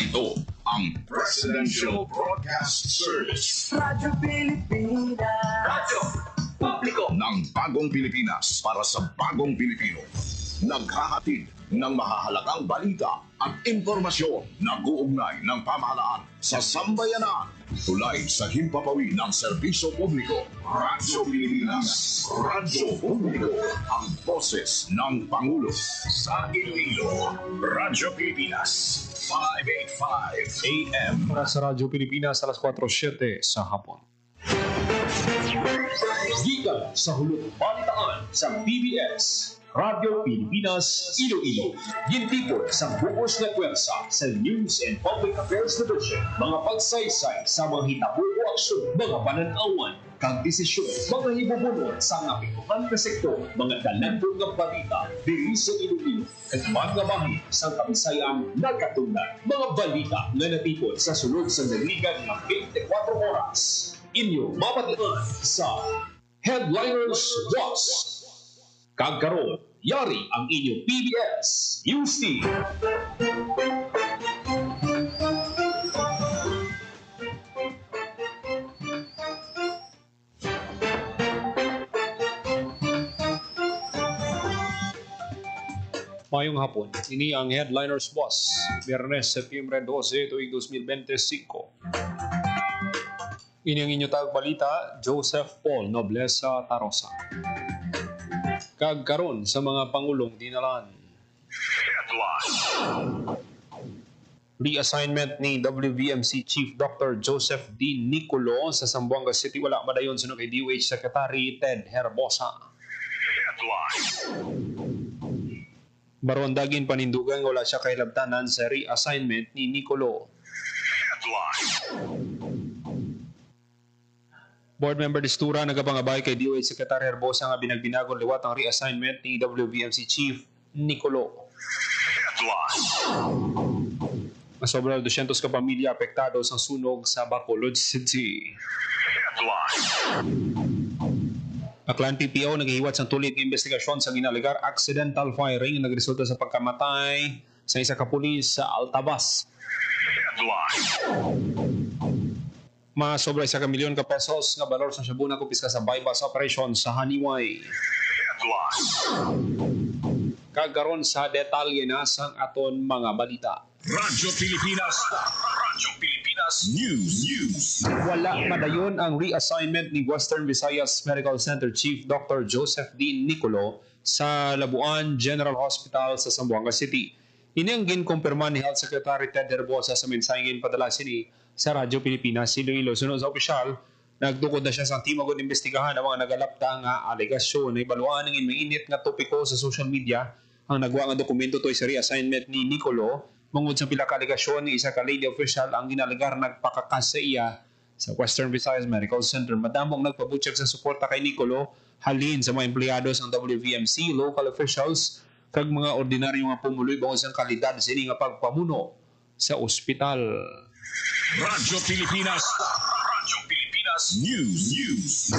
Ito ang Presidential Broadcast Service. Radyo Pilipinas. Radyo Publiko ng Bagong Pilipinas para sa Bagong Pilipino. Naghahatid ng mahahalagang balita at impormasyon na uugnay ng pamahalaan sa sambayanan. Tulay sa himpapawid ng serbisyo publiko. Radyo Pilipinas. Radyo Publiko. Ang boses ng Pangulo sa Iloilo. Radyo Pilipinas. 585 AM. Para sa Radyo Pilipinas, alas 4:07 sa hapon. Gikan sa hulog balitaan sa PBS. Radyo Pilipinas, Iloilo. Gintipon sa buos na pwersa sa News and Public Affairs Division. Mga pagsaysay sa mga hitabuo aksyon, mga pananawan, kag desisyon, mga hibubunon sa napikuhan na sektor, mga dalagdong ng balita, diri sa Iloilo, at mga bahin sa Kabisayan nagkatunan. Mga balita na natipon sa sunod sa naligan ng 24 oras. Inyo mapatian sa Headliners Watch. Kagkaroon, yari ang inyong PBS News Team. Mayong hapon, ini ang Headliners Boss, Biyernes, Septembre 12, tuwing 2025. Ini ang inyong tagapagbalita, Joseph Paul Nobleza Tarosa. Kagkaroon sa mga Pangulong dinalan. Reassignment ni WVMC Chief Dr. Joseph D. Nicolo sa Zamboanga City. Wala madayon sunod kay DOH Secretary Ted Herbosa. Baron dagin panindugan wala siya kahilabtanan sa reassignment ni Nicolo. Board Member Distura nagapangabay kay DOH Secretary Herbosa nga binagbinagong liwat ang reassignment ni WVMC Chief Nicolo. Masobra 200 ka pamilya apektado sa sunog sa Bacolod City. Aklan PPO naghihiwat sa tulit ng investigasyon sa ginaligar accidental firing na nagresulta sa pagkamatay sa isa ka pulis sa Altabas. Masobra 1 milyon ka pesos nga balor sa Shabu na kumpiska sa bypass operation sa Haniway. Kagaron sa detalye na sang aton mga balita. Radyo Pilipinas. Radyo Pilipinas News. Wala madayon ang reassignment ni Western Visayas Medical Center Chief Dr. Joseph D. Nicolo sa Labuan General Hospital sa Zamboanga City. Ini ang ginkumpirma ni Health Secretary Ted Herbosa sa mensaheng padala sini sa Radyo Pilipinas Iloilo. Sunod sa opisyal, nagtukod na siya sa timagon investigahan ang mga nagalapta nga alegasyon na ibaluan ng mainit nga topiko sa social media ang nagwa nga dokumento to'y sa reassignment ni Nicolo. Mangod sa pila ka alegasyon ni isa ka lady official ang ginalegar nagpakakas sa iya sa Western Visayas Medical Center. Madamong nagpabutyag sa suporta kay Nicolo halin sa mga empleyados ng WVMC, local officials, kag mga ordinaryo nga pumuloy bangod sa kalidad sini nga pagpamuno sa ospital. Radyo Pilipinas. Radyo Pilipinas News.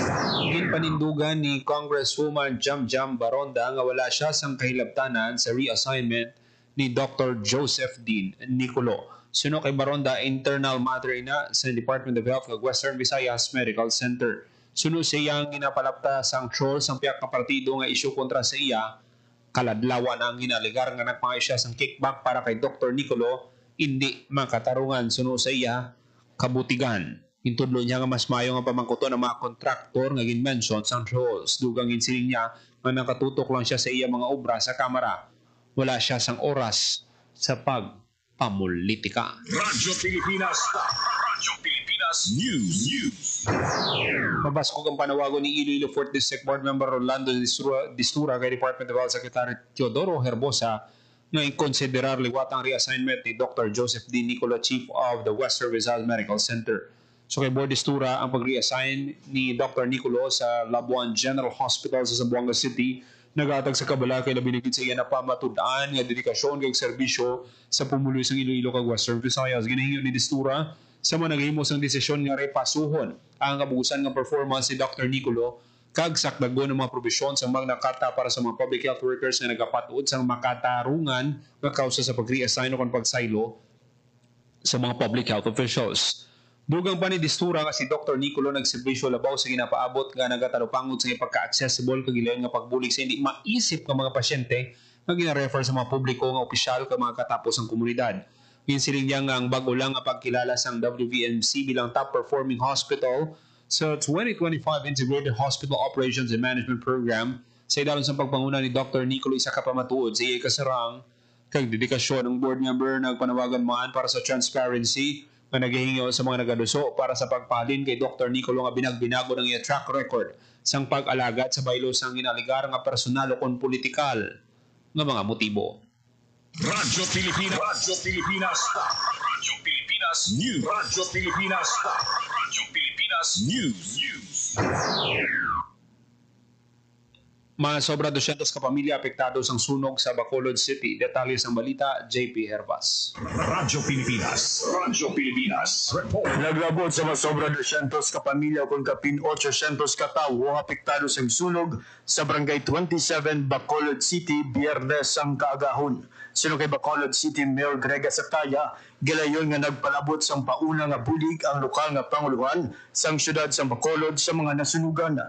Ginpanindugan ni Congresswoman Jam Baronda nga wala siya sang kahilabtanan sa reassignment ni Dr. Joseph D. Nicolo. Suno kay Baronda, internal matter na sa Department of Health ng Western Visayas Medical Center. Suno siyang ginapalapta sang troll sang piyak na partido nga isyu kontra sa iya. Kaladlawan ang ginaligar nga nagpangay siya sang kickback para kay Dr. Nicolo, hindi makatarungan suno sa iya kabutigan. Intudlo niya nga mas mayo nga pamangkuto ng mga kontraktor nga ginmention sang trolls. Dugang insiling niya nga nakatutok lang siya sa iya mga obra sa kamera. Wala siya sang oras sa pagpamulitika. Radyo Pilipinas. Radyo Pilipinas News. Mabaskog ang panawago ni Iloilo 4th District Board Member Rolando Distura kay Department of Health Secretary Teodoro Herbosa na i-considerar liwat ang reassignment ni Dr. Joseph D. Nicolo, Chief of the Western Visayas Medical Center. So kay Board Distura, ang pag-reassign ni Dr. Nicolo sa Labuan General Hospital sa Zamboanga City nagatag sa kabala kay labinigid sa iya na pamatudaan nga dedikasyon kay serbisyo sa pumuloy sa Iloilo kag Western Visayas. Ginahinyo ni Distura sa mga naghimos ng desisyon nga repasuhon ang kabugusan ng performance ni Dr. Nicolo kag sakdago ng mga probisyon sa Magna Carta para sa mga public health workers na nagapatuod sa makatarungan nga kausa sa pag-reassign o pagsaylo sa mga public health officials. Dugang pa ni Distura nga si Dr. Nicolo nagserbisyo labaw sa ginapaabot nga nagatalupangod sa pagka-accessible kagilayon nga pagbulig sa hindi maisip ng mga pasyente nga gina-refer sa mga publiko nga opisyal ka mga katapos ang komunidad. Ginsiling niya nga ang bago lang nga pagkilala sa WVMC bilang top-performing hospital sa 2025 Integrated Hospital Operations and Management Program sa idalon sa pagpanguna ni Dr. Nicolo isa ka pamatuod sa iyay kasarang kag dedikasyon ng board member nagpanawagan man para sa transparency nga naghihingi sa mga nagaduso para sa pagpahalin kay Dr. Nicolo nga binagbinago ng iya track record sang pag-alagad sa baylo sang ginaligar nga personal o kon politikal nga mga motibo. Radyo Pilipinas. Radyo Pilipinas. Radyo Pilipinas News. Radyo Pilipinas. Radyo Pilipinas News. Mga sobra 200 kapamilya apektado sang sunog sa Bacolod City. Detalye sang balita, JP Herbas. Radyo Pilipinas. Radyo Pilipinas. Report. Naglabot sa mga sobra 200 kapamilya kung kapin 800 katawo apektado sa sunog sa Barangay 27 Bacolod City Biyernes ang kaagahon. Sino kay Bacolod City Mayor Grega Sataya, gilayon nga nagpalabot sang pauna nga bulig ang lokal nga panguluhan sang syudad sa Bacolod sa mga nasunugan.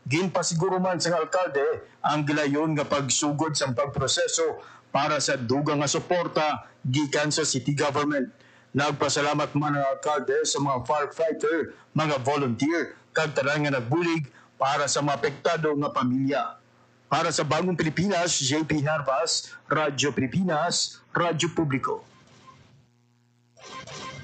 Ginpasiguro man sa alkalde ang gilayon nga pagsugod sa pagproseso para sa dugang nga suporta gikan sa city government. Nagpasalamat man ang alkalde sa mga firefighter, mga volunteer, kag tanan nga nagbulig para sa mga apektado nga pamilya. Para sa Bagong Pilipinas, JP Herbas, Radyo Pilipinas, Radyo Publiko.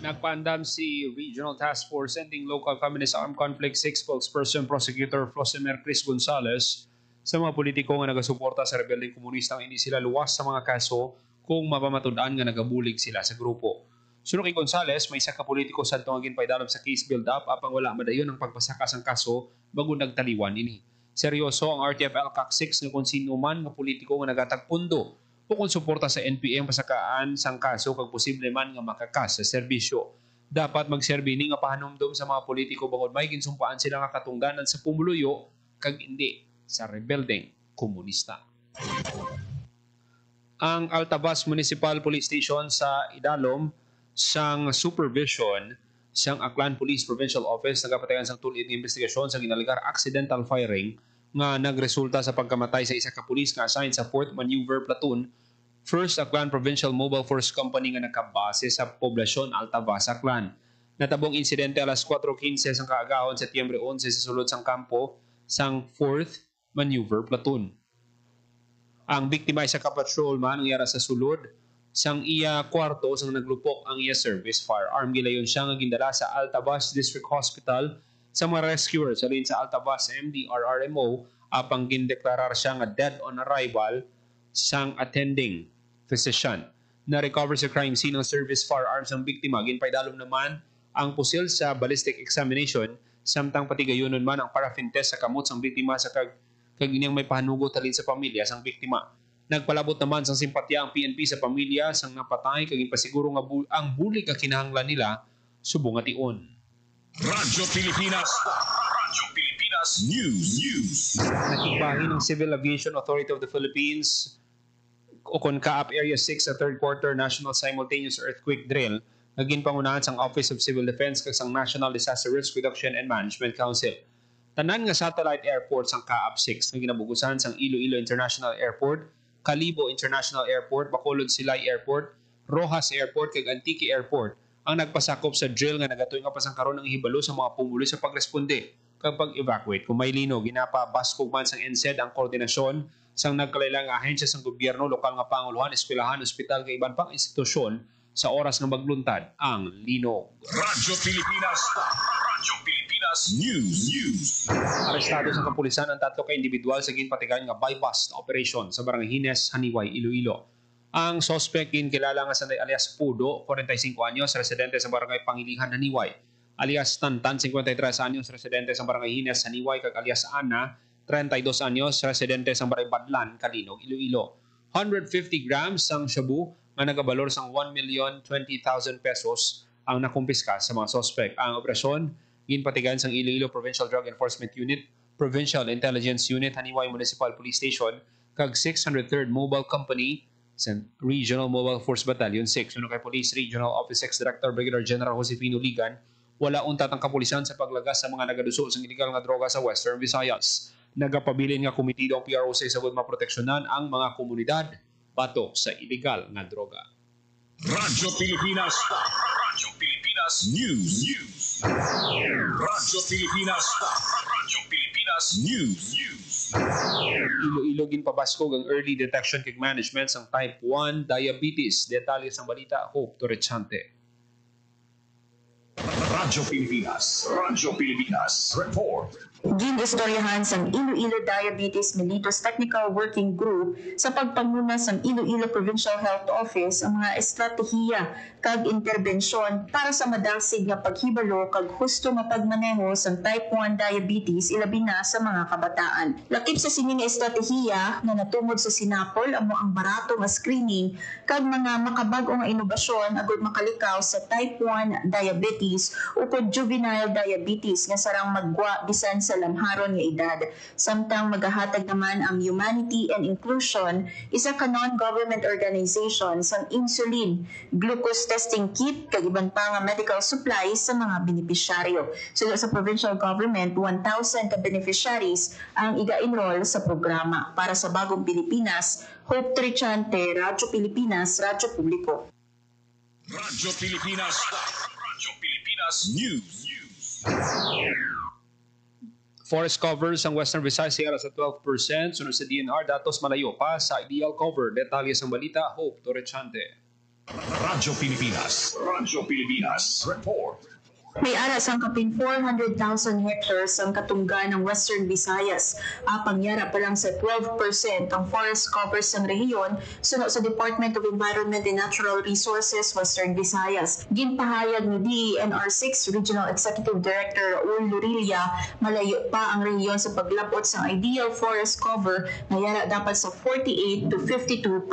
Nagpaandam si Regional Task Force Ending Local Communist Armed Conflict 6 spokesperson Prosecutor Flosimer Chris Gonzales sa mga politiko nga nagasuporta sa rebeldeng komunista nga hindi sila luwas sa mga kaso kung mapamatud-an nga nagabulig sila sa grupo. Sunod kay Gonzales, may isa ka politiko sa tungagin paidalom sa case build-up apang wala madayon ang pagpasakas ang kaso bago nagtaliwan ini. Seryoso ang RTF-LCAC 6 nga kung sino man nga politiko nga nagatagpundo o kung suporta sa NPM pasakaan sang kaso kag posible man nga makakas sa serbisyo. Dapat magserbi ni nga pahanumdom sa mga politiko bangod may ginsumpaan sila nga katungganan sa pumuluyo kag hindi sa rebeldeng komunista. Ang Altabas Municipal Police Station sa Idalom sang supervision sang Aklan Police Provincial Office nagapatayan sang tulid ng investigasyon sa ginaligar accidental firing nga nagresulta sa pagkamatay sa isa ka pulis nga assigned sa 4th Maneuver Platoon, 1st Aklan Provincial Mobile Force Company nga nakabase sa poblasyon Altabas, Aklan. Natabong insidente alas 4:15 sang kaagahon Setyembre 11 sa sulod sang kampo sang 4th Maneuver Platoon. Ang biktima ay sa ka-patrolman ang yara sa sulod sang iya kwarto sang naglupok ang iya service firearm. Gilayon siya nga gindala sa Altabas District Hospital sa mga rescuers alin sa Altabas MDRRMO apang gindeklarar siya nga dead on arrival sang attending physician. Na-recover sa crime scene ng service firearms ang biktima. Ginpaidalom naman ang pusil sa ballistic examination samtang pati gayunon man ang paraffin test sa kamot sang biktima sa kag inyang may pahanugot talin sa pamilya sang biktima. Nagpalabot naman sang simpatya ang PNP sa pamilya sang napatay kag ipasiguro nga ang bulig nga kinahanglan nila subong nga tion. Radyo Pilipinas. Radyo Pilipinas News. Nakikbahin ng Civil Aviation Authority of the Philippines o CONCAAP Area 6 sa third quarter National Simultaneous Earthquake Drill naging pangunahan sang Office of Civil Defense kag sang National Disaster Risk Reduction and Management Council. Tanan nga satellite airports sang CAAP 6 nga ginabugusan sang Iloilo International Airport, Calibo International Airport, Bacolod Silay Airport, Rojas Airport kag Antique Airport ang nagpasakop sa drill nga nagatuig nga pasangkaron ng hibalo sa mga pumuloy sa pagresponde kapag evacuate. Kung may lino, ginapa-baskog man sang NCED ang koordinasyon sang nagkalailang ahensya sang gobyerno, lokal nga panguluhan, eskwelahan, ospital kay iban pang institusyon sa oras nga magluntad ang linog. Radyo Pilipinas. Radyo Pilipinas News. Arestado sa kapulisan ang 3 ka individual sa ginpatigan nga bypass na operation sa Barangay Hines, Haniway, Iloilo. Ang suspect kilala nga sa alias Pudo, 45 anyos, residente sa Barangay Pangilihan, Haniway. Alias Tantan, 53 anyos, residente sa Barangay Hines, Haniway. Kag alias Ana, 32 anyos, residente sa Barangay Badlan, Kalinog, Iloilo. 150 grams sang shabu nga nagabalor sang 1,020,000 pesos ang nakumpiska sa mga suspect. Ang operasyon, ginpatigan sang Iloilo Provincial Drug Enforcement Unit, Provincial Intelligence Unit, Haniway Municipal Police Station, kag 603rd Mobile Company Regional Mobile Force Battalion 6. Suno kay Police Regional Office Ex-Director Brigadier General Josefino Ligan, wala untat ang kapulisan sa paglagas sa mga nagaduso sa illegal nga droga sa Western Visayas. Nagapabilin nga komitido ang PRO sa isagod maproteksyonan ang mga komunidad batok sa illegal nga droga. Radyo Pilipinas. Radyo Pilipinas News. Radyo Pilipinas. Radyo Pilipinas News. Iloilo ginpabaskog ang early detection kag management sang type 1 diabetes. Detalye sang balita, Hope Torrechante. Radyo Pilipinas. Radyo Pilipinas Report. Ginistoryahan sang Iloilo Diabetes Mellitus Technical Working Group sa pagpanguna sang Iloilo Provincial Health Office ang mga estratehiya kag interbensyon para sa madalsig nga paghibalo kag husto nga pagmaneho sang type 1 diabetes ilabi na sa mga kabataan. Lakip sa sining estratehiya na natungod sa Sinapol amo ang barato nga screening kag mga makabag-o nga inobasyon agud makalikaw sa type 1 diabetes ukod juvenile diabetes nga sarang magwa bisan sa lamharon nga edad. Samtang magahatag naman ang Humanity and Inclusion, isa ka non-government organization sang insulin, glucose testing kit, kag iban pa nga medical supplies sa mga benepisyaryo. Sunod sa provincial government, 1,000 ka beneficiaries ang iga-enroll sa programa. Para sa Bagong Pilipinas, Hope Trichante, Radyo Pilipinas, Radyo Publiko. Radyo Pilipinas. Radyo Pilipinas News. Forest covers ang Western Visayas siyara sa 12%. Sunod sa DNR, datos malayo pa sa ideal cover. Detalye sang balita, Hope Torrechante. Radyo Pilipinas. Radyo Pilipinas Report. May aras ang kapin 400,000 hectares ang katunggan ng Western Visayas. Pangyara pa lang sa 12% ang forest covers ng rehiyon sunod sa Department of Environment and Natural Resources Western Visayas. Ginpahayag ni DENR6 Regional Executive Director Raul Lurilla, malayo pa ang rehiyon sa paglabot sa ideal forest cover na yara dapat sa 48 to 52%.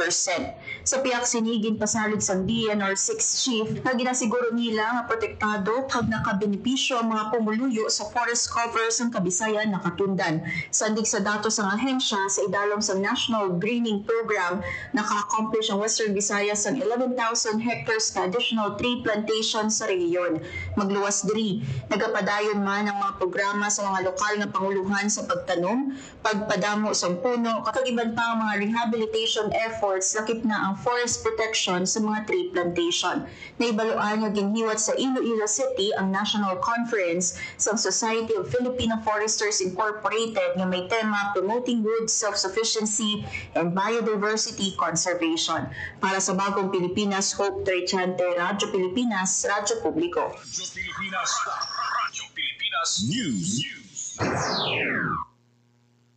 Sa piyak sinigin pasalig sa DENR6 chief na ginasiguro nila nga protektado pag nakabenepisyo ang mga pumuluyo sa forest covers ng Kabisayan nakatundan. Sandig sa datos ng ahensya sa idalom sa National Greening Program, naka-accomplish ang Western Visayas ng 11,000 hectares na additional tree plantation sa rehiyon. Magluwas diri, nagapadayon man ang mga programa sa mga lokal na panguluhan sa pagtanom, pagpadamo sa puno, kagiban pa ang mga rehabilitation efforts lakip na ang forest protection sa mga tree plantation. Naibaluan nga ginhiwat sa Iloilo City ang National Conference sa Society of Filipino Foresters Incorporated nga may tema Promoting Wood Self-Sufficiency and Biodiversity Conservation. Para sa Bagong Pilipinas, Hope Trichante, Radyo Pilipinas, Radyo Publiko. Radyo Pilipinas. Radyo Pilipinas News.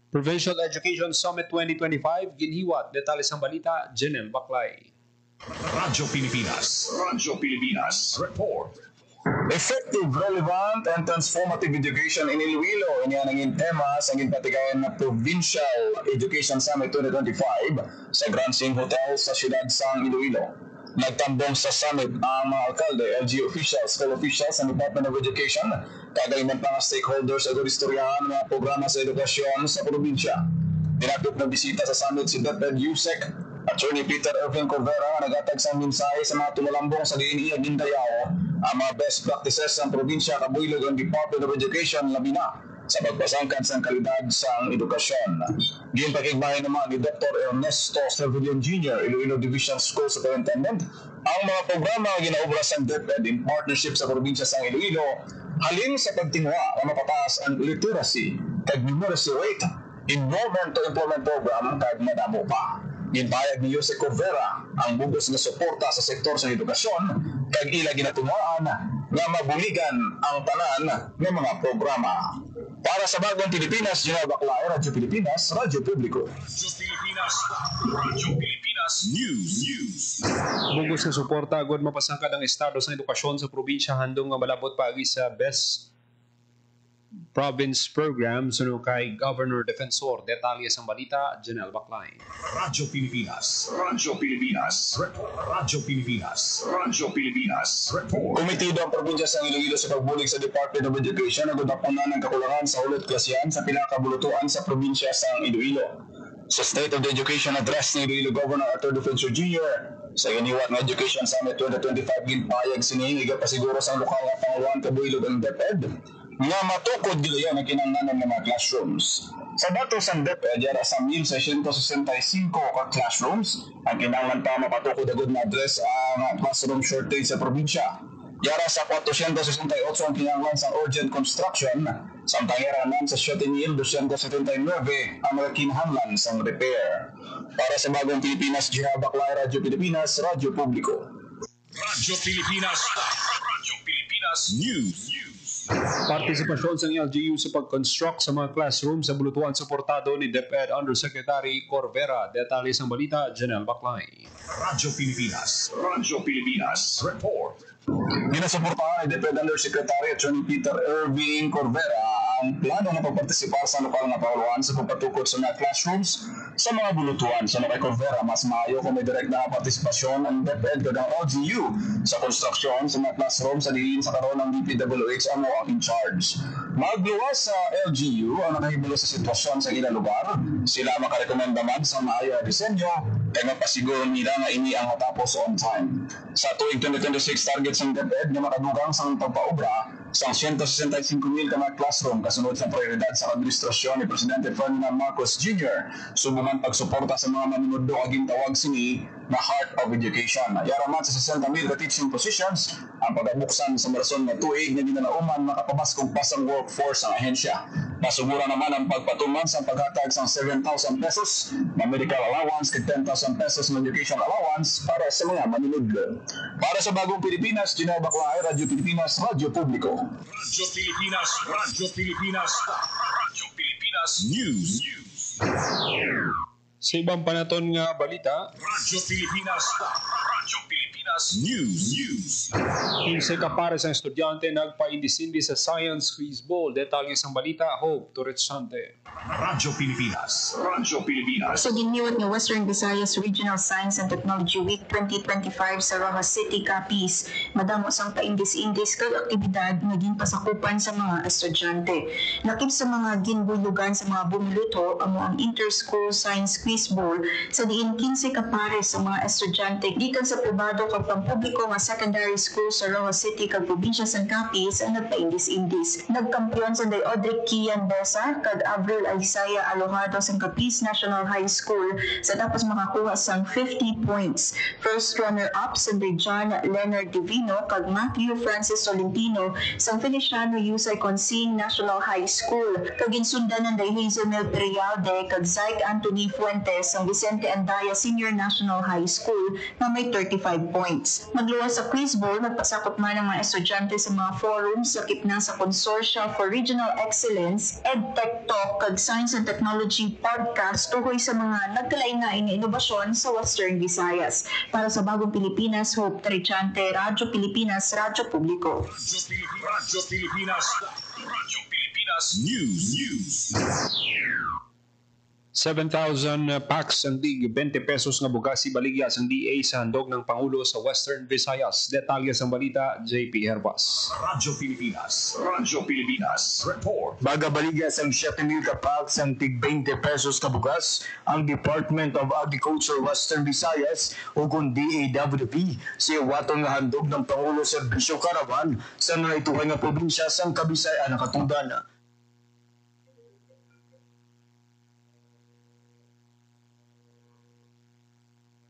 Provincial Education Summit 2025, ginhiwat. Detalye sang balita, Janelle Baclay. Radyo Pilipinas. Radyo Pilipinas Report. Effective, relevant, and transformative education in Iloilo. Iniyan ang tema sa ginpatigayan na Provincial Education Summit 2025 sa Grand Sing Hotel sa siyudad sang Iloilo. Nagtambong sa summit ang mga alkalde, LG officials, school officials, and Department of Education, kagaliman pa nga stakeholders at istoryahan ng mga programa sa edukasyon sa probinsya. Dinakip na bisita sa summit si DepEd USEC, Attorney Peter Irving Corvera, nagatag sa mensahe sa mga tumulambong sa DNI at Gindayao ang mga best practices ng probinsya kabuilog ang Department of Education labi na sa pagpasangkan sa kalidad sa edukasyon. Ginpakigbayan naman ni Dr. Ernesto Servillion Jr., Iloilo Division School Superintendent, ang mga programa ginaobra sa DepEd in partnership sa probinsya sa Iloilo halin sa pagtinwa na mapataas ang literacy kag numeracy rate, enrollment to employment program kag madamo pa. Ginpayag ni Jose Corvera ang bugos nga suporta sa sektor sa edukasyon kag ila ginatungaan nga mabuligan ang tanan ng mga programa. Para sa Bagong Pilipinas, Janelle Baclay, Radyo Pilipinas, Radyo Publiko. Radyo Pilipinas. Radyo Pilipinas News. Bugos nga suporta agad mapasangkad ang estado sa edukasyon sa probinsya handong nga malabot paagi sa Best Province Program sunod kay Governor Defensor. Detalye sang balita, Janelle Baclay. Radyo Pilipinas. Radyo Pilipinas Report. Radyo Pilipinas. Radyo Pilipinas Report. Komitido ang probinsya sa Iloilo sa pagbulig sa Department of Education na gudapunan ng kakulangan sa ulit klasyan sa pinakabulutuan sa probinsya sa Iloilo. Sa State of the Education Address ni Iloilo Governor Arthur Defensor Jr. sa iniwat ng Education Summit 2025 ginpayag sini nga pasiguro sa lokal nga Panguluan kabuilog ang DepEd nga matukod gila ang kinahanglanon ng mga classrooms. Sa datos ang DepEd yara sa 1,665 ka classrooms ang kinahanglan pa mapatukod agad na address ang classroom shortage sa probinsya. Yara sa 468 ang kinahanglan sa urgent construction, samtang yara naman sa 7,279 ang mga kinahanglan sa repair. Para sa Bagong Pilipinas, Jiha Baklay, Radyo Pilipinas, Radyo Publiko. Radyo Pilipinas. Radyo Pilipinas News. Partisipasyon sa LGU sa pag-construct sa mga classroom sa bulutuan suportado ni DepEd Undersecretary Corvera. Detalye ng balita, Janelle Baklay. Radyo Pilipinas. Radyo Pilipinas Report. Ginasuportahan ni DepEd Undersecretary Attorney Peter Irving Corvera ang plano na pagpartisipar sa lokal na Panguluan sa pagpatukod sa mga classrooms sa mga bulutuan. Sa mga Corvera, mas maayo kung may direct na partisipasyon ang DepEd o ng LGU sa konstruksyon sa mga classrooms sa diin sa karoon ng DPWH ang mga in charge. Magluwas sa LGU ang nakahibalo sa sitwasyon sa ilang lugar. Sila makarekomenda man sa maayo na disenyo kaya mapasiguro nila na ini ang matapos on time. Sa tuwing 2026 targets ng DepEd na makadugang sa pagpaobra sa 165,000 ka mga classroom kasunod sa prioridad sa administrasyon ni Presidente Ferdinand Marcos Jr. Subuman pagsuporta sa mga manunod aging tawag sini na Heart of Education. Yaraman sa 60,000 ka teaching positions ang pagabuksan sa marason na tuig na ginanauman makapabaskong pasang workforce ang ahensya. Masugura naman ang pagpatuman sa paghatag ng 7,000 pesos na medical allowance at 10,000 pesos na education allowance para sa mga manunod. Para sa Bagong Pilipinas, Janelle Baklay, Radyo Pilipinas, Radyo Publiko. Radyo Pilipinas. Radyo Pilipinas. Radyo Pilipinas News. Sa ibang panaton nga balita, Radyo Pilipinas. Radyo Pilipinas News. 15 ka para sa estudyante nagpa-indisindi sa Science Quiz Bowl. Detalye ng balita, Hope Torresante. Radyo Pilipinas. Radyo Pilipinas. So giniwat ng Western Visayas Regional Science and Technology Week 2025 sa Rojas City, Capiz. Madamo sang paindis-indis kag aktibidad nga ginpasakupan sa mga estudyante. Lakip sa mga ginbulugan sa mga bumuluto amo ang Inter-School Science Quiz Bowl sa diin 15 ka pares sa mga estudyante gikan sa pribado kag pampubliko nga secondary school sa Rojas City kag probinsya sa Capiz ang nagpaindis-indis. Nagkampiyon sa Audrey Kian Besa kag Avril Isaiah Alojado sa Capiz National High School sa tapos makakuha sang 50 points. First runner-up sa John Leonard Divino kag Matthew Francis Tolentino sa Feliciano Yusay Consing National High School. Kag insundan ng Hazelmel Perialde kag Zyke Anthony Fuentes sa Vicente Andaya Senior National High School na may 35 points. Magluwas sa quiz bowl, nagpasakop man ang mga estudyante sa mga forums sa kipna sa Consortia for Regional Excellence, EdTech Talk kag Science and Technology Podcast tukoy sa mga nagkalain-lain na inobasyon sa Western Visayas. Para sa Bagong Pilipinas, Hope Trichante, Radyo Pilipinas, Radyo Publiko. Radyo Pilipinas. Radyo Pilipinas News. 7,000 packs ang dig 20 pesos nga bugas si baligya ang DA sa handog ng Pangulo sa Western Visayas. Detalye ng balita, JP Herbas. Radyo Pilipinas. Radyo Pilipinas Report. Baga baligya sang 7,000 ka packs ang tig 20 pesos ka bugas ang Department of Agriculture Western Visayas o kung DAWP sa watong nga handog ng Pangulo Serbisyo Caravan sa naituhay nga probinsya sang Kabisayan na Katungdan.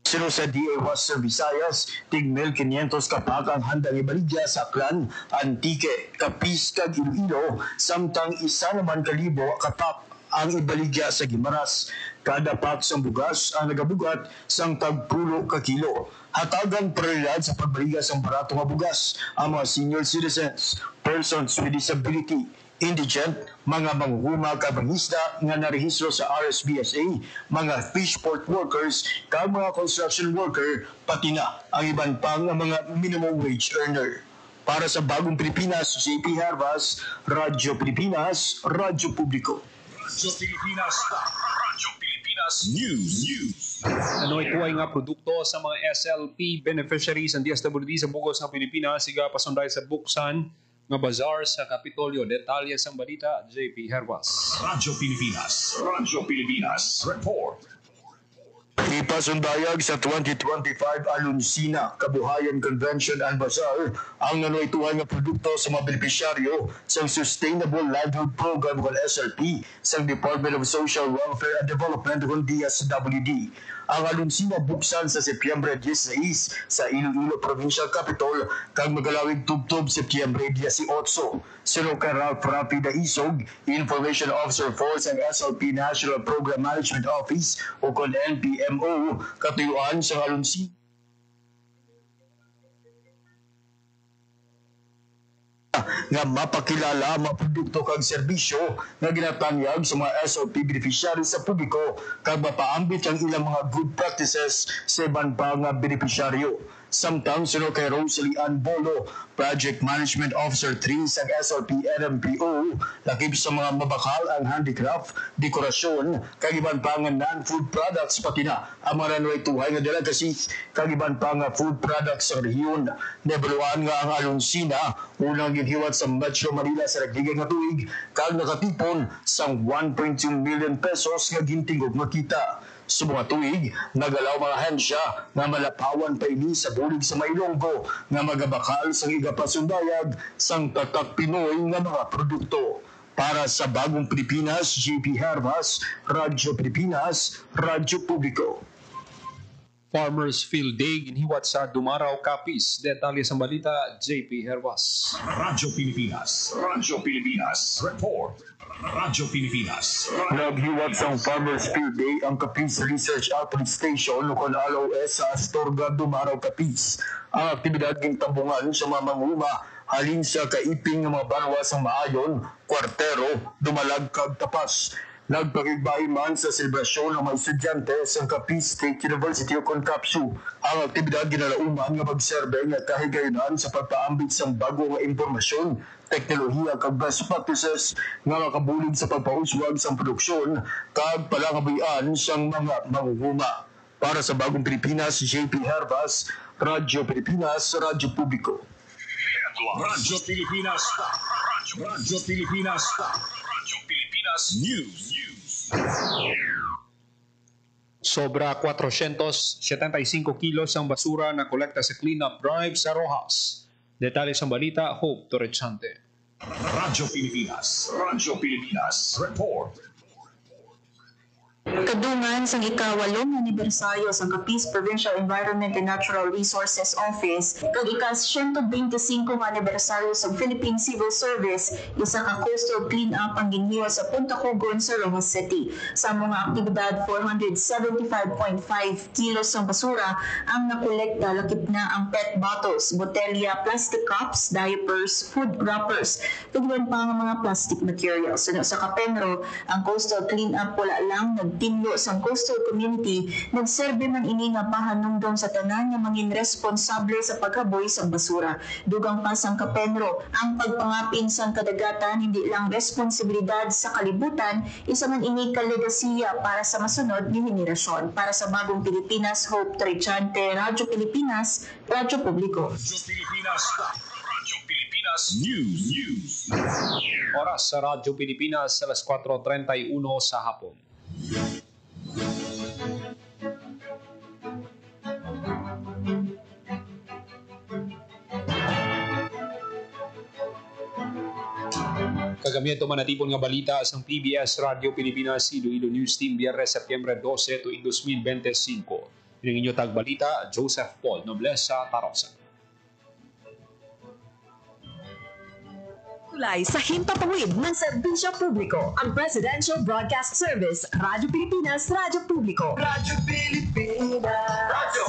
Sino sa DA Western Visayas, tig 1,500 kapak ang handang ibaligya sa Aklan, Antique, Capiz, kag Iloilo, samtang 1,000 kalibo kapak ang ibaligya sa Guimaras. Kada pak sang bugas ang nagabugat sang tagpulo ka kilo. Hatagan prioridad sa pagbaligya sang barato nga bugas ang mga senior citizens, persons with disability, indigent, mga manghuma kabangisda nga narehistro sa RSBSA, mga fishport workers, kag mga construction worker, pati na ang iban pang mga minimum wage earner. Para sa Bagong Pilipinas, JP Herbas, Radyo Pilipinas, Radyo Publiko. Radyo Pilipinas. Radyo Pilipinas News. Ano ito ay nga produkto sa mga SLP beneficiaries ng DSWD sa Bugos ng Pilipinas, siga pasunday sa buksan nga bazaar sa Kapitolyo. Detalye sa balita, JP Herbas. Radyo Pilipinas. Radyo Pilipinas Report. Ipasundayag sa 2025 Alunsina Kabuhayan Convention and Bazaar ang nanuituhan nga produkto sa mga benepisyaryo sa Sustainable Livelihood Program o SLP sa Department of Social Welfare and Development o DSWD. Ang Alunsina buksan sa Setyembre 16 sa Iloilo Provincial Capital kag magalawig tubtob Setyembre 18. Sino kay Ralph Rapi Daisog, Information Officer for ang SLP National Program Management Office o kon NPMO, katuyuan sa Alunsina nga mapakilala mga produkto kag serbisyo nga ginatanyag sa mga SOP beneficiary sa publiko kag mapaambit ang ilang mga good practices sa iban pa nga beneficiaryo. Samtang suno kay Rosalie Ann Bolo, Project Management Officer 3 sa SLP NMPO, lakip sa mga mabakal ang handicraft, dekorasyon, kag iban pa nga non-food products pati na ang mga ranway tuhay nga delegacy kag iban pa nga food products sa rehiyon. Nebaluan nga ang Alunsina unang ginhiwat sa Metro Manila sa nagdigay nga tuig kag nakatipon sang 1.2 million pesos nga gintingog nga kita. Sa mga tuig, nagalaw mga hensya nga malapawan pa ini sa bulig sa Mailonggo nga magabakal sa igapasundayag sang tatak Pinoy nga mga produkto. Para sa Bagong Pilipinas, JP Hervas, Radyo Pilipinas, Radyo Publiko. Farmers Field Day ginhiwat sa Dumaraw, Capiz. Detalye sa balita, JP Hervas. Radyo Pilipinas. Radyo Pilipinas. Report. Radyo Pilipinas. Naghiwat sa Farmers Field Day ang Capiz Research Outreach Station o kon LOS sa Astorga, Dumaraw, Capiz. Ang aktibidad ging tambungan sa mga manguma halin sa kaiping ng mga banwa sa Maayon, Kwartero, Dumalag kag Tapas. Nagpakigbay man sa selebrasyon ng mga estudyante sa Capiz State University o Concapsu. Ang aktibidad ginalauman nga magserbe nga kahigayunan sa pagpaambit sa bago nga impormasyon, teknolohiya kag best practices nga makabulig sa pagpauswag sa produksyon kag palangabuyan sang mga manguhuma. Para sa Bagong Pilipinas, JP Hervas, Radyo Pilipinas, Radyo Publiko. Radyo Pilipinas. Radyo Pilipinas. Radyo Pilipinas News. Sobra 475 kilos ang basura na kolekta sa cleanup drive sa Rojas. Detalye sa balita, Hope Torrechante. Radyo Pilipinas. Radyo Pilipinas. Report. Kadungan sa ika-8 anibersaryo sa Capiz Provincial Environment and Natural Resources Office kag ika-125 anibersaryo sa Philippine Civil Service, isa ka coastal clean-up ang ginhiwa sa Punta Cogon sa Rojas City. Sa mga aktibidad, 475.5 kilos ng basura ang nakolekta, lakip na ang PET bottles, botelya, plastic cups, diapers, food wrappers, tugwan pa ang mga plastic materials. Sa Kapenro, ang coastal clean-up wala lang nagtinlo sa coastal community, nagserbe man ini nga pahanungdon sa tanan nga mangin responsable sa paghaboy sa basura. Dugang pa sang Kapenro, ang pagpangapin sang kadagatan hindi lang responsibilidad sa kalibutan, isa man ini kalegasiya para sa masunod ni henerasyon. Para sa Bagong Pilipinas, Hope Torrechante, Radyo Pilipinas, Radyo Publiko. Radyo Pilipinas. Radyo Pilipinas News. Oras sa Radyo Pilipinas, alas 4:31 sa hapon. Kagamiento man natipon nga balita sa PBS Radio Pilipinas Iloilo News Team Biyernes Setyembre 12 tuig 2025. Ining inyo tagbalita, Joseph Paul Noblesa Tarosa. Tulay sa himpapawid ng serbisyo publiko, ang Presidential Broadcast Service, Radyo Pilipinas, Radyo Publiko. Radyo Pilipinas. Radyo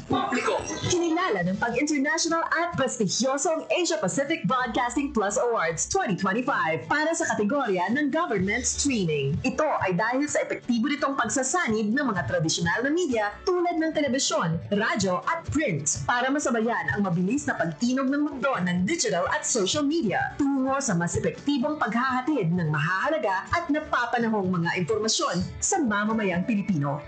Publiko. Kinilala ng pag-international at prestigyosong Asia Pacific Broadcasting Plus Awards 2025 para sa kategorya ng Government Streaming. Ito ay dahil sa epektibo nitong pagsasanib ng mga tradisyonal na media tulad ng telebisyon, radyo at print para masabayan ang mabilis na pagtinog ng mundo ng digital at social media tungo sa mas epektibong paghahatid ng mahahalaga at napapanahong mga impormasyon sa mamamayang Pilipino.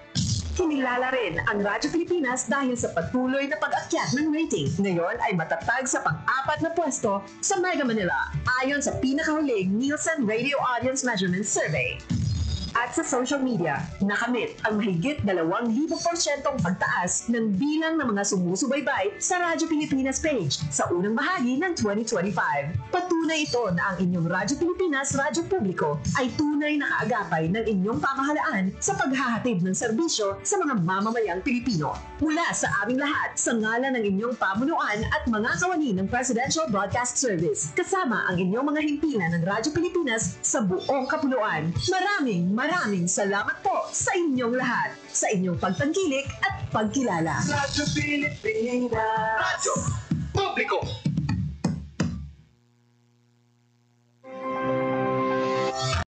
Kinilala rin ang Radyo Pilipinas dahil sa patuloy na pag-akyat ng rating. Ngayon ay matatag sa pang-4 na pwesto sa Mega Manila ayon sa pinakahuling Nielsen Radio Audience Measurement Survey. at sa social media. Nakamit ang mahigit 2,000% pagtaas ng bilang ng mga sumusubaybay sa Radyo Pilipinas page sa unang bahagi ng 2025. Patunay ito na ang inyong Radyo Pilipinas Radyo Publiko ay tunay na kaagapay ng inyong pamahalaan sa paghahatid ng serbisyo sa mga mamamayang Pilipino. Mula sa aming lahat, sa ngalan ng inyong pamunuan at mga kawani ng Presidential Broadcast Service, kasama ang inyong mga himpilan ng Radyo Pilipinas sa buong kapuluan. Maraming salamat po sa inyong lahat, sa inyong pagtangkilik at pagkilala. Radyo Pilipinas. Radyo Publiko.